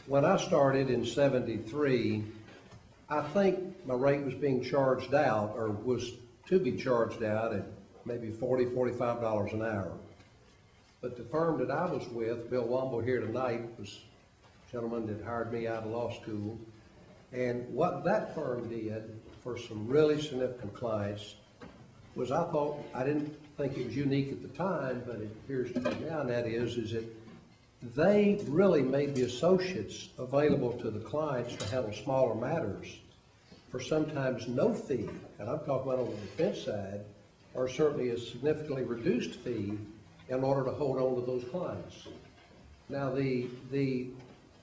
when I started in '73, I think my rate was being charged out, or was to be charged out at maybe $45 an hour. But the firm that I was with, Bill Womble here tonight, was a gentleman that hired me out of law school. And what that firm did for some really significant clients was, I didn't think it was unique at the time, but it appears to be now, and that is that they really made the associates available to the clients to handle smaller matters for sometimes no fee, and I'm talking about on the defense side, or certainly a significantly reduced fee in order to hold on to those clients. Now, the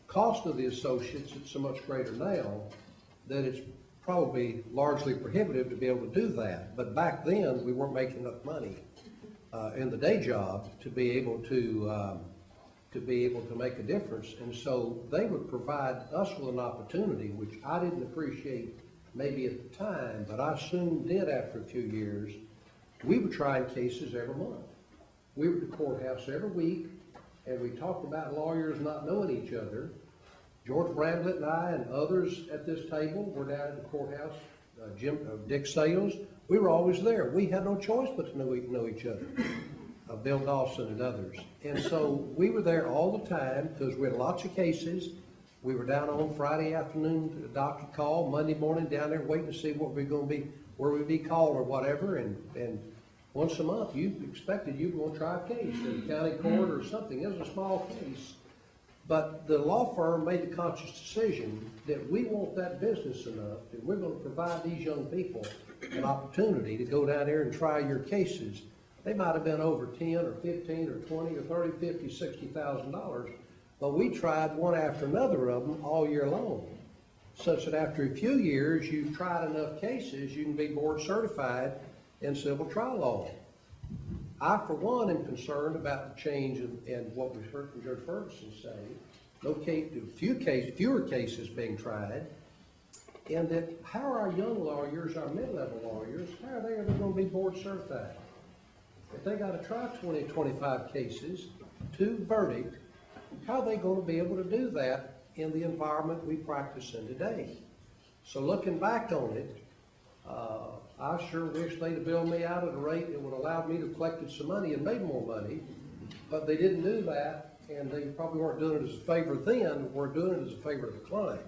cost of the associates is so much greater now that it's probably largely prohibitive to be able to do that. But back then, we weren't making enough money in the day job to be able to make a difference. And so they would provide us with an opportunity, which I didn't appreciate maybe at the time, but I soon did after a few years. We were trying cases every month. We were at the courthouse every week, and we talked about lawyers not knowing each other. George Bramlett and I and others at this table were down at the courthouse, Dick Sales. We were always there. We had no choice but to know each other. Bill Dawson and others. And so we were there all the time because we had lots of cases. We were down on Friday afternoon, the docket call, Monday morning down there waiting to see what we're going to be, where we'd be called or whatever. And once a month, you expected you were going to try a case in the county court or something. It was a small case. But the law firm made the conscious decision that we want that business enough that we're going to provide these young people an opportunity to go down there and try your cases. They might have been over 10 or 15 or 20 or 30, 50, $60,000, but we tried one after another of them all year long, such that after a few years, you've tried enough cases, you can be board certified in civil trial law. I, for one, am concerned about the change in what we heard from Judge Ferguson say, fewer cases being tried, and that how are our young lawyers, our mid-level lawyers, how are they ever going to be board certified? If they got to try 20, 25 cases to verdict, how are they going to be able to do that in the environment we practice in today? So looking back on it, I sure wish they'd have billed me out at a rate that would allow me to have collected some money and made more money, but they didn't do that, and they probably weren't doing it as a favor then, we're doing it as a favor to the client.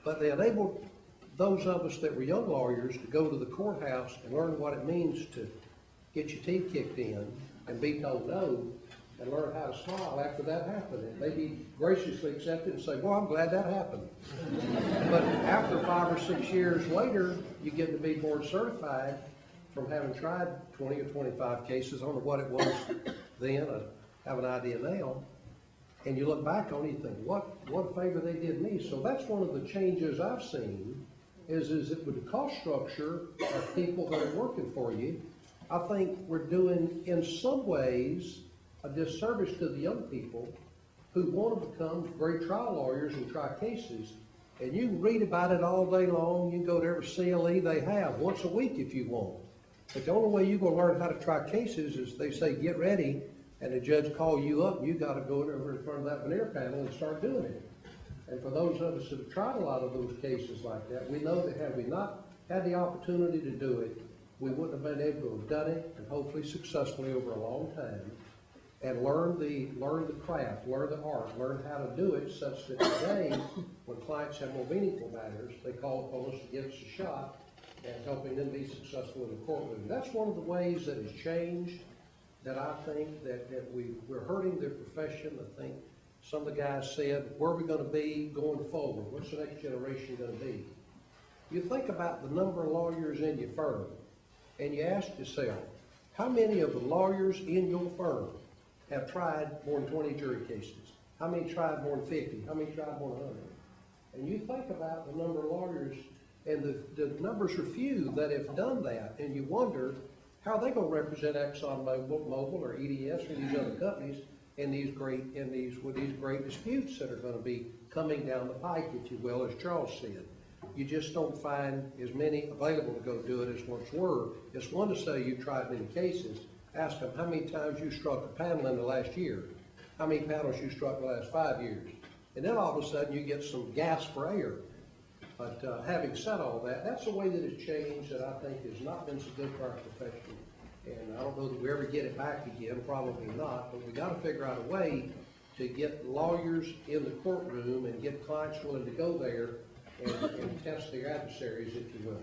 But they enabled those of us that were young lawyers to go to the courthouse and learn what it means to get your teeth kicked in and be told no, and learn how to smile after that happened. And maybe graciously accept it and say, well, I'm glad that happened. But after 5 or 6 years later, you get to be board certified from having tried 20 or 25 cases. I don't know what it was then, I have an idea now. And you look back on it and think, what favor they did me. So that's one of the changes I've seen, is that with the cost structure of people that are working for you, I think we're doing, in some ways, a disservice to the young people who want to become great trial lawyers and try cases. And you can read about it all day long. You can go to every CLE they have once a week if you want. But the only way you're going to learn how to try cases is they say, get ready, and the judge call you up, and you got to go over in front of that veneer panel and start doing it. And for those of us that have tried a lot of those cases like that, we know that had we not had the opportunity to do it, we wouldn't have been able to have done it, and hopefully successfully over a long time, and learn the craft, learn the art, learn how to do it, such that today, when clients have more meaningful matters, they call upon us to give us a shot at helping them be successful in the courtroom. That's one of the ways that has changed, that I think that we're hurting the profession. I think some of the guys said, where are we going to be going forward? What's the next generation going to be? You think about the number of lawyers in your firm, and you ask yourself, how many of the lawyers in your firm have tried more than 20 jury cases? How many tried more than 50? How many tried more than 100? And you think about the number of lawyers, and the numbers are few that have done that, and you wonder how they going to represent ExxonMobil or EDS or these other companies in these great disputes that are going to be coming down the pike, if you will, as Charles said. You just don't find as many available to go do it as once were. It's one to say you tried many cases. Ask them how many times you struck a panel in the last year. How many panels you struck in the last 5 years. and then all of a sudden you get some gas for air. But having said all that, that's the way that it's changed, that I think has not been so good for our profession. And I don't know that we ever get it back again, probably not, but we gotta figure out a way to get lawyers in the courtroom and get clients willing to go there and test their adversaries, if you will.